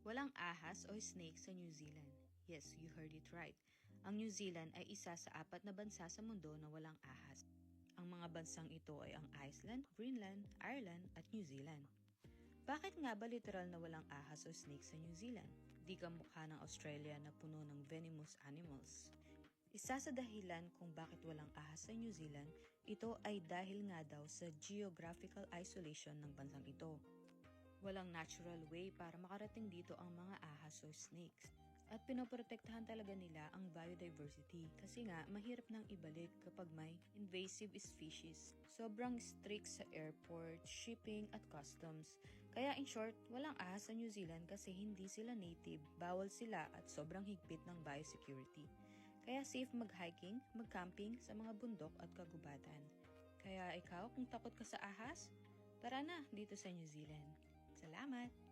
Walang ahas o snake sa New Zealand. Yes, you heard it right. Ang New Zealand ay isa sa 4 na bansa sa mundo na walang ahas. Ang mga bansang ito ay ang Iceland, Greenland, Ireland at New Zealand. Bakit nga ba literal na walang ahas o snake sa New Zealand? Di kamukha ng Australia na puno ng venomous animals. Isa sa dahilan kung bakit walang ahas sa New Zealand, ito ay dahil nga daw sa geographical isolation ng bansang ito. Walang natural way para makarating dito ang mga ahas o snakes. At pinoprotektahan talaga nila ang biodiversity kasi nga mahirap nang ibalik kapag may invasive species. Sobrang strict sa airport, shipping at customs. Kaya in short, walang ahas sa New Zealand kasi hindi sila native, bawal sila at sobrang higpit ng biosecurity. Kaya safe mag-hiking, mag-camping sa mga bundok at kagubatan. Kaya ikaw, kung takot ka sa ahas, tara na dito sa New Zealand. Salamat!